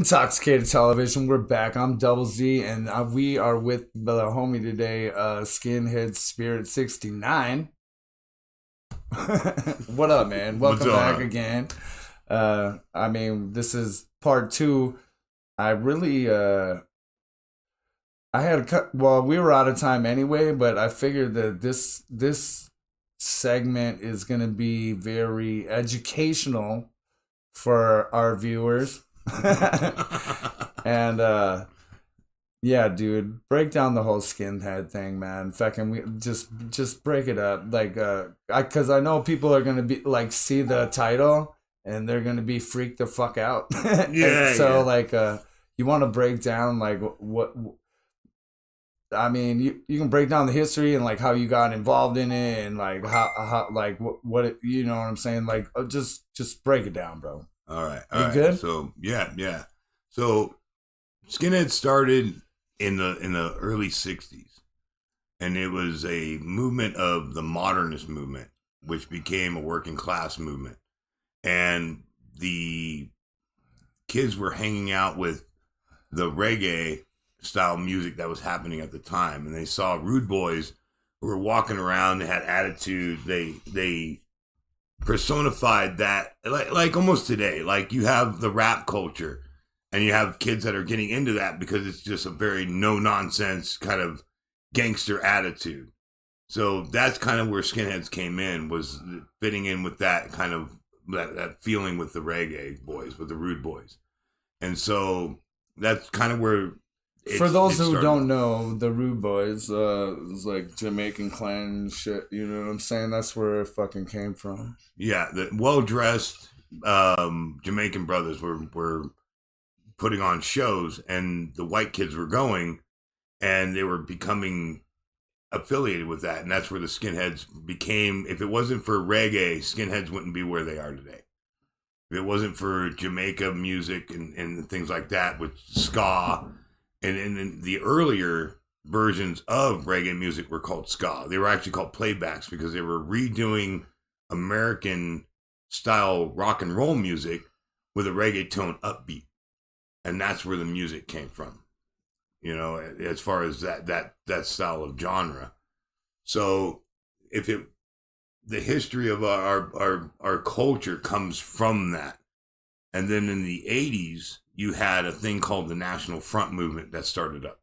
Intoxicated Television. We're back. I'm Double Z, and we are with the homie today, SKINHEADSPIRIT69. What up, man? Welcome back again. I mean, this is part 2. I really, I had a cut. Well, we were out of time anyway, but I figured that this segment is gonna be very educational for our viewers. And yeah, dude, break down the whole skinhead thing, man. Fucking, we just break it up, like, because I know people are gonna be like, see the title and they're gonna be freaked the fuck out. Yeah. So like, you want to break down like what? I mean, you can break down the history and like how you got involved in it and like how like what it, you know what I'm saying? Like, just break it down, bro. All right. You good? So yeah. So skinhead started in the early 60s, and it was a movement of the modernist movement, which became a working class movement. And the kids were hanging out with the reggae style music that was happening at the time, and they saw rude boys who were walking around. They had attitude. They personified that, like almost today. Like, you have the rap culture, and you have kids that are getting into that because it's just a very no nonsense kind of gangster attitude. So that's kind of where skinheads came in, was fitting in with that kind of that feeling with the reggae boys, with the rude boys. And so that's kind of where for those who don't know, the Rude Boys was like Jamaican clan shit, you know what I'm saying? That's where it fucking came from. Yeah, the well-dressed Jamaican brothers were putting on shows, and the white kids were going, and they were becoming affiliated with that, and that's where the skinheads became. If it wasn't for reggae, skinheads wouldn't be where they are today. If it wasn't for Jamaica music and things like that, with ska, and in the earlier versions of reggae music were called ska. They were actually called playbacks because they were redoing American style rock and roll music with a reggaeton upbeat. And that's where the music came from, you know, as far as that style of genre. So the history of our culture comes from that. And then in the 80s, you had a thing called the National Front movement that started up.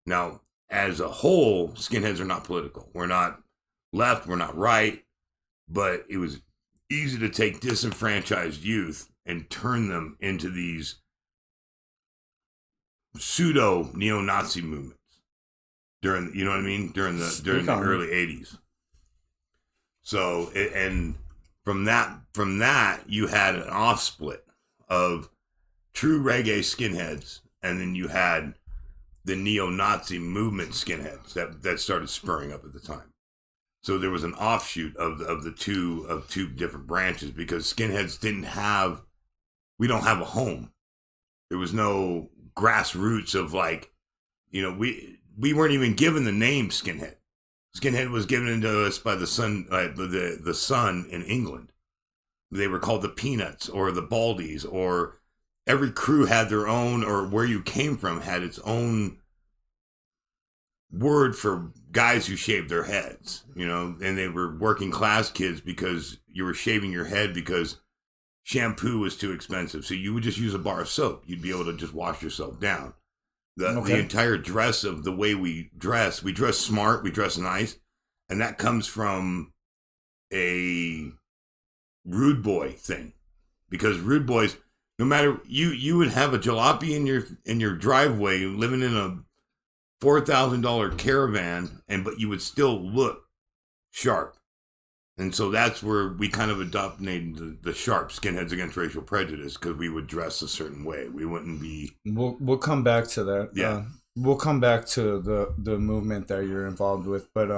Now, as a whole, skinheads are not political. We're not left, we're not right, but it was easy to take disenfranchised youth and turn them into these pseudo neo-Nazi movements during, you know what I mean, during the early 80s. So, and from that, you had an off split of true reggae skinheads, and then you had the neo-Nazi movement skinheads that started spurring up at the time. So there was an offshoot of two different branches, because skinheads we don't have a home. There was no grassroots of, like, you know, we weren't even given the name skinhead. Skinhead was given to us by the Sun in England. They were called the Peanuts or the Baldies, or every crew had their own, or where you came from had its own word for guys who shaved their heads, you know, and they were working class kids because you were shaving your head because shampoo was too expensive. So you would just use a bar of soap. You'd be able to just wash yourself down. The entire dress of the way we dress smart, we dress nice. And that comes from a rude boy thing, because rude boys, no matter, you would have a jalopy in your driveway, living in a $4,000 caravan, but you would still look sharp. And so that's where we kind of adopted the sharp skinheads against racial prejudice, because we would dress a certain way. We wouldn't be. We'll come back to that. Yeah, we'll come back to the movement that you're involved with, but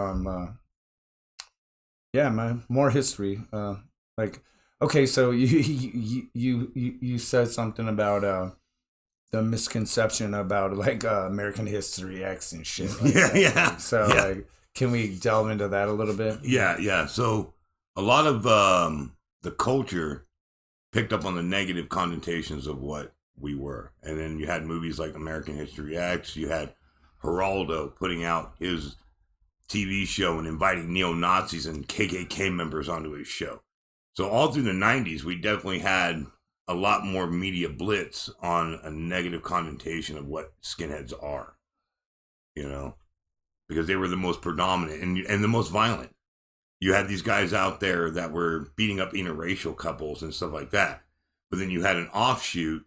yeah, man, more history. Like, okay, so you said something about the misconception about like American History X and shit. Like yeah. So like, can we delve into that a little bit? Yeah. So a lot of the culture picked up on the negative connotations of what we were. And then you had movies like American History X. You had Geraldo putting out his TV show and inviting neo-Nazis and KKK members onto his show. So all through the 90s, we definitely had a lot more media blitz on a negative connotation of what skinheads are, you know, because they were the most predominant and the most violent. You had these guys out there that were beating up interracial couples and stuff like that. But then you had an offshoot,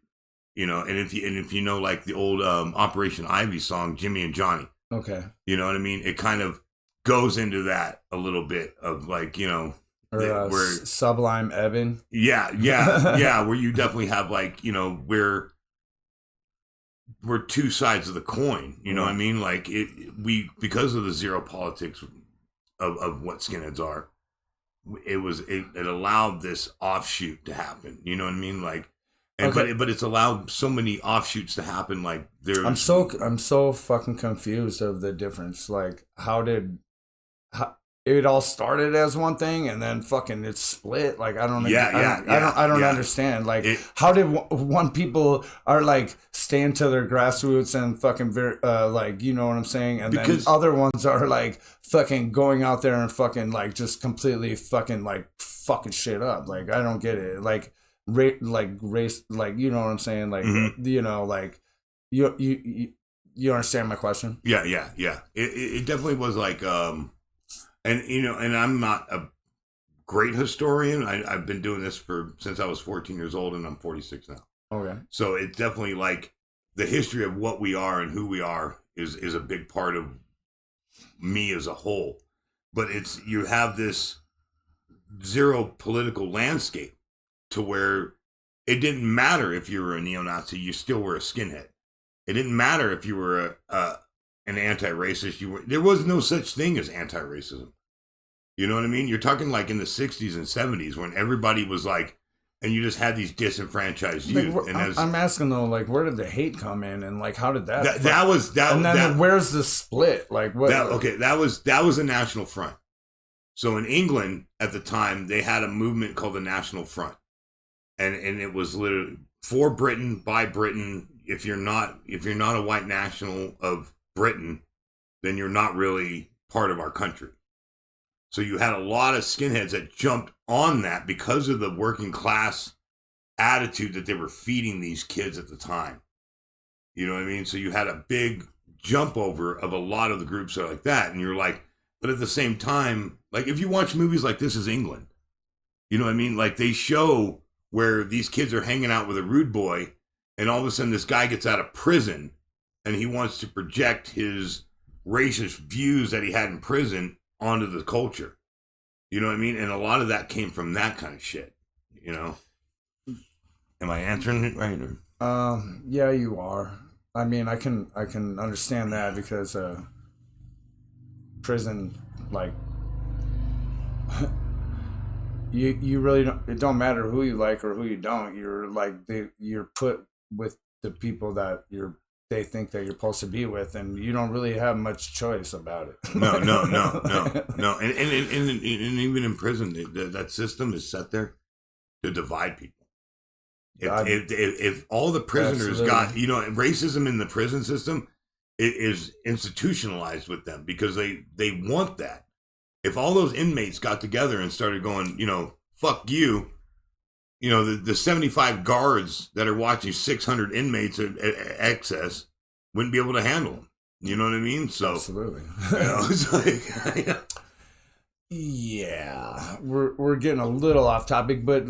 you know, and if you know, like the old Operation Ivy song, Jimmy and Johnny. Okay. You know what I mean? It kind of goes into that a little bit of like, you know, or where Sublime Evan. Yeah, where you definitely have like, you know, we're two sides of the coin, you know what I mean? Like because of the zero politics of what skinheads are, it allowed this offshoot to happen, you know what I mean? Like, and but it's allowed so many offshoots to happen. Like I'm so fucking confused of the difference. Like how it all started as one thing and then fucking it's split. Like I don't understand. Like how did one people are like staying to their grassroots and fucking very like, you know what I'm saying, and then other ones are like fucking going out there and fucking like just completely fucking like fucking shit up. Like I don't get it. Like race, like, you know what I'm saying, like you know, like you understand my question? Yeah. It definitely was like and you know, and I'm not a great historian. I've been doing this since I was 14 years old, and I'm 46 now. Okay. So it's definitely like the history of what we are and who we are is a big part of me as a whole. But you have this zero political landscape to where it didn't matter if you were a neo-Nazi, you still were a skinhead. It didn't matter if you were an anti-racist. There was no such thing as anti-racism. You know what I mean? You're talking like in the 60s and 70s when everybody was like, and you just had these disenfranchised youth. Like, and I'm asking though, like, where did the hate come in, and like, how did that? And then where's the split? Like, what? That was a national front. So in England at the time, they had a movement called the National Front, and it was literally for Britain, by Britain. If you're not a white national of Britain, then you're not really part of our country. So you had a lot of skinheads that jumped on that because of the working class attitude that they were feeding these kids at the time. You know what I mean? So you had a big jump over of a lot of the groups that are like that. And you're like, but at the same time, like if you watch movies like This Is England, you know what I mean? Like they show where these kids are hanging out with a rude boy, and all of a sudden this guy gets out of prison and he wants to project his racist views that he had in prison onto the culture. You know what I mean? And a lot of that came from that kind of shit, you know? Am I answering it right? Or? Yeah, you are. I mean, I can understand that because prison, like, you really don't, it don't matter who you like or who you don't. You're like, you're put with the people that they think that you're supposed to be with, and you don't really have much choice about it. No. And even in prison, that system is set there to divide people. If all the prisoners got, you know, racism in the prison system, it is institutionalized with them because they want that. If all those inmates got together and started going, you know, fuck you, you know, the 75 guards that are watching 600 inmates at excess wouldn't be able to handle them. You know what I mean? So absolutely. You know, it's like, yeah, we're getting a little off topic, but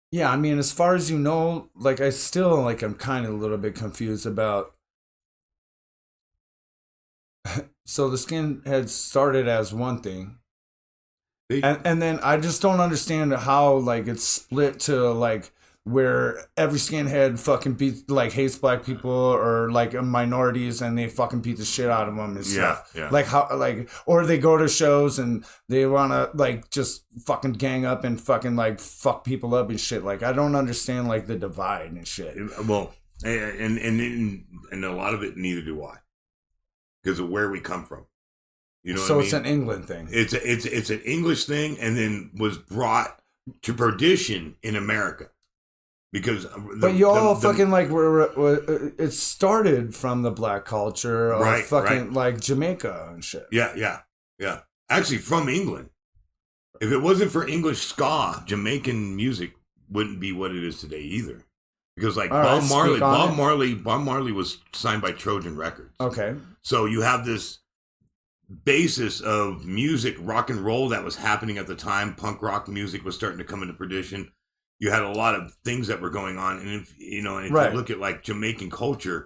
yeah, I mean, as far as you know, like I still like I'm kind of a little bit confused about. So the skinheads started as one thing. And then I just don't understand how like it's split to like where every skinhead fucking hates black people or like minorities, and they fucking beat the shit out of them and stuff. Yeah. Like how or they go to shows and they want to like just fucking gang up and fucking like fuck people up and shit. Like I don't understand like the divide and shit. Well, and a lot of it neither do I, because of where we come from. You know, so what it's I mean? An England thing. It's an English thing, and then was brought to perdition in America. Because but y'all fucking like it started from the black culture of fucking like Jamaica and shit. Yeah. Actually, from England. If it wasn't for English ska, Jamaican music wouldn't be what it is today either. Because like Bob Marley was signed by Trojan Records. Okay. So you have this basis of music, rock and roll that was happening at the time. Punk rock music was starting to come into perdition. You had a lot of things that were going on, and if you look at like Jamaican culture,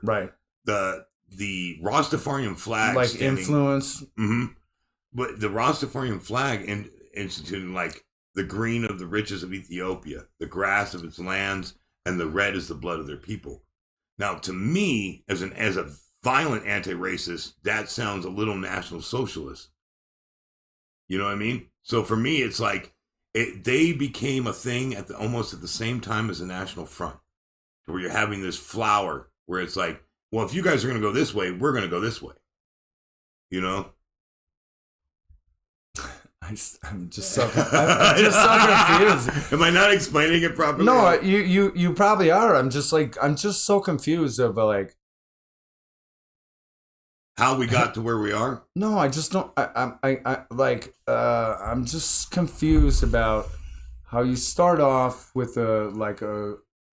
the Rastafarian flag, like influence, but the Rastafarian flag instituted like the green of the riches of Ethiopia, the grass of its lands, and the red is the blood of their people. Now, to me, as a violent anti-racist, that sounds a little National Socialist. You know what I mean? So for me, it's like they became a thing almost at the same time as the National Front, where you're having this flower where it's like, well, if you guys are going to go this way, we're going to go this way. You know? I'm just so confused. Am I not explaining it properly? No, you probably are. I'm just so confused of like how we got to where we are. No, I just don't. I'm just confused about how you start off with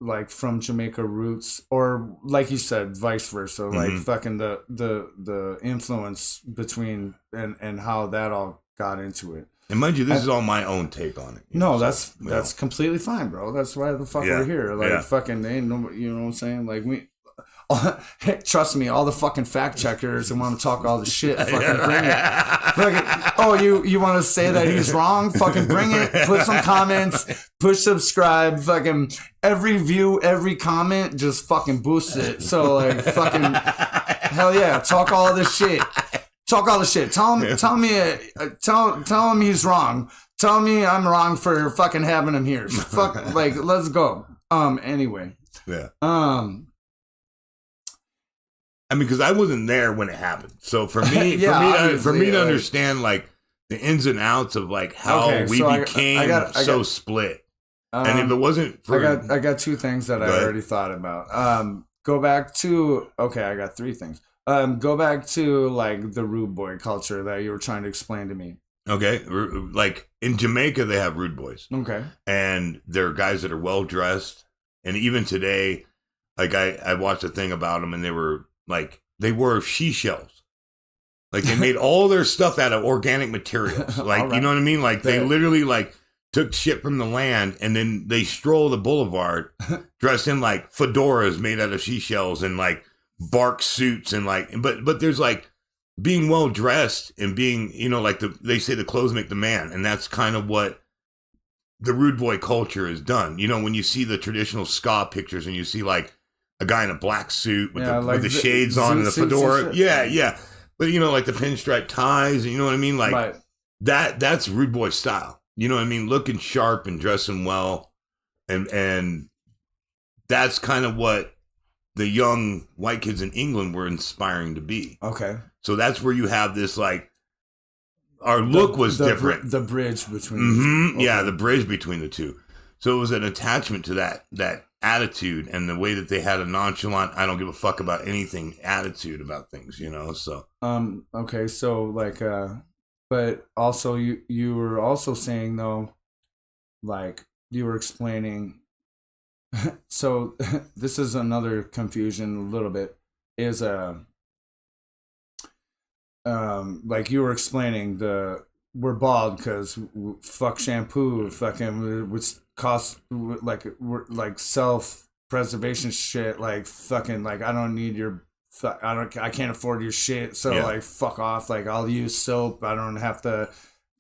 like from Jamaica roots, or like you said, vice versa, like fucking the influence between and how that all got into it. And mind you, this is all my own take on it. No, that's completely fine, bro. That's why the fuck we're here. Like fucking, they ain't no, you know what I'm saying? Like trust me, all the fucking fact checkers and want to talk all the shit, fucking bring it. Fucking, you want to say that he's wrong? Fucking bring it. Put some comments. Push subscribe. Fucking every view, every comment, just fucking boost it. So like fucking hell yeah, talk all this shit. Talk all the shit. Tell him he's wrong. Tell me I'm wrong for fucking having him here. Fuck, like let's go. Anyway. Yeah. I mean, because I wasn't there when it happened, so for me, for me to understand like the ins and outs of like how we became so split, and if it wasn't for, I got two things that I already thought about. Go back to I got three things. Go back to like the rude boy culture that you were trying to explain to me. Okay, like in Jamaica, they have rude boys. Okay, and they're guys that are well dressed, and even today, like I watched a thing about them, and they were seashells. Like they made all their stuff out of organic materials. Like, right. You know what I mean? Like they literally like took shit from the land and then they stroll the boulevard dressed in like fedoras made out of seashells and like bark suits and like, but there's like being well dressed and being, like they say the clothes make the man. And that's kind of what the rude boy culture has done. When you see the traditional ska pictures and you see like a guy in a black suit with the shades on and the fedora. Yeah. But, like the pinstripe ties, you know what I mean? Like right. That's rude boy style. You know what I mean? Looking sharp and dressing well. And that's kind of what the young white kids in England were inspiring to be. Okay. So that's where you have this, like, our look was different. The bridge between okay. Yeah, the bridge between the two. So it was an attachment to that attitude and the way that they had a nonchalant, I don't give a fuck about anything attitude about things, so. Okay, so like, but also you were also saying though, like you were explaining, so this is another confusion a little bit, is like you were explaining we're bald because fuck shampoo, fucking, which costs like self-preservation shit, like fucking, like I don't need your, I can't afford your shit, so like fuck off, like I'll use soap, I don't have to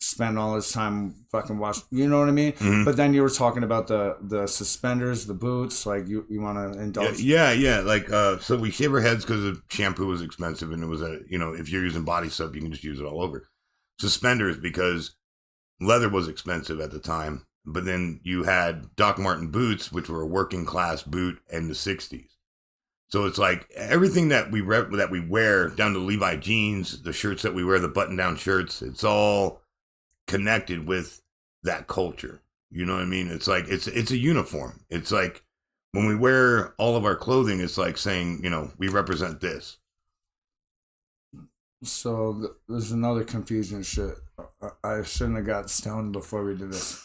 spend all this time fucking wash, you know what I mean? Mm-hmm. But then you were talking about the suspenders, the boots, like you want to indulge. Yeah, like so we shave our heads because the shampoo was expensive and it was if you're using body soap you can just use it all over. Suspenders because leather was expensive at the time, but then you had Doc Marten boots, which were a working class boot in the 60s. So it's like everything that we wear down to Levi jeans, the shirts that we wear, the button down shirts, it's all connected with that culture. You know what I mean? It's like it's a uniform. It's like when we wear all of our clothing, it's like saying, you know, we represent this. So there's another confusion shit. I shouldn't have got stoned before we did this.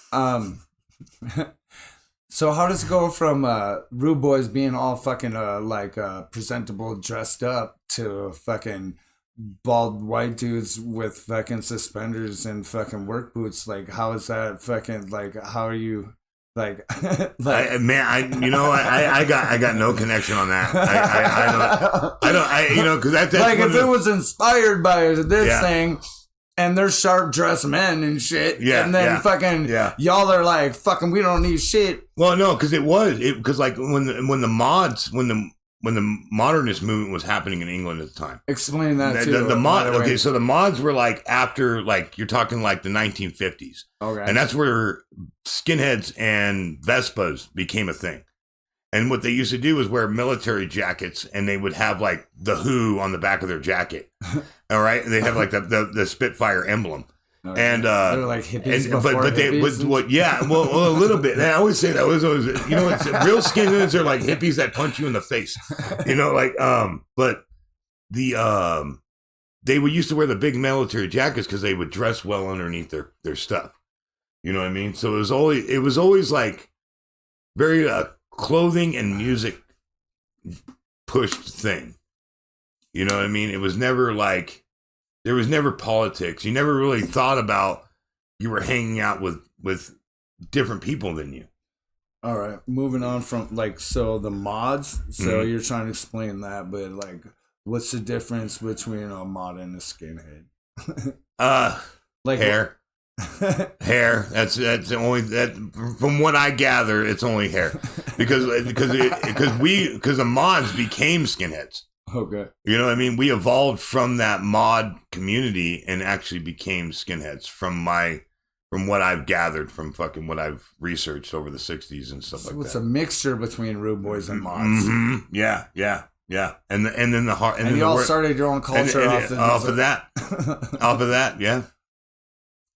So how does it go from rude boys being all fucking presentable, dressed up, to fucking bald white dudes with fucking suspenders and fucking work boots? Like, how is that fucking, like, how are you, like, like I got no connection on that. I don't, you know, because that's like, if it was inspired by this thing, and they're sharp dressed men and shit, and then fucking y'all are like, fucking, we don't need shit. Well, no, because because like when the modernist movement was happening in England at the time. Explain that too. Okay, so the mods were like after, like, you're talking like the 1950s. Okay. And that's where skinheads and Vespas became a thing. And what they used to do was wear military jackets, and they would have like the Who on the back of their jacket. All right. They have like the Spitfire emblem. Okay. And they're like hippies, well, a little bit. And I always say that was always, you know, it's real skinheads are like hippies that punch you in the face, you know, like but the they would used to wear the big military jackets because they would dress well underneath their stuff, you know what I mean? So it was always like very clothing and music pushed thing, you know what I mean? It was never like. There was never politics. You never really thought about you were hanging out with different people than you. All right. Moving on from, like, so the mods. So you're trying to explain that, but, like, what's the difference between a mod and a skinhead? Like hair. Hair. That's the only, that from what I gather, it's only hair. Because the mods became skinheads. Okay. You know what I mean? We evolved from that mod community and actually became skinheads from what I've gathered from fucking what I've researched over the 60s and stuff like that. So it's a mixture between rude boys and mods. Mm-hmm. Yeah. And then the heart. And you all started your own culture off of that. Off of that, yeah.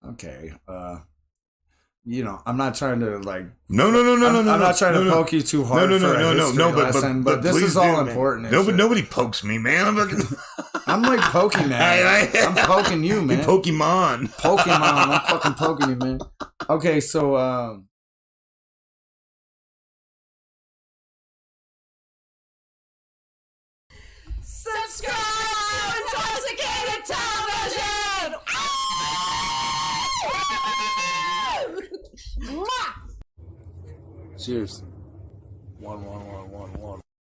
Okay. You know, I'm not trying to, like... No. I'm not trying to poke you too hard but this is all important. Nobody pokes me, man. I'm like Pokemon. I'm poking you, man. Pokemon. I'm fucking poking you, man. Okay, so... Subscribe to Intoxxikated Television! Cheers. 1, 1, 1, 1, 1.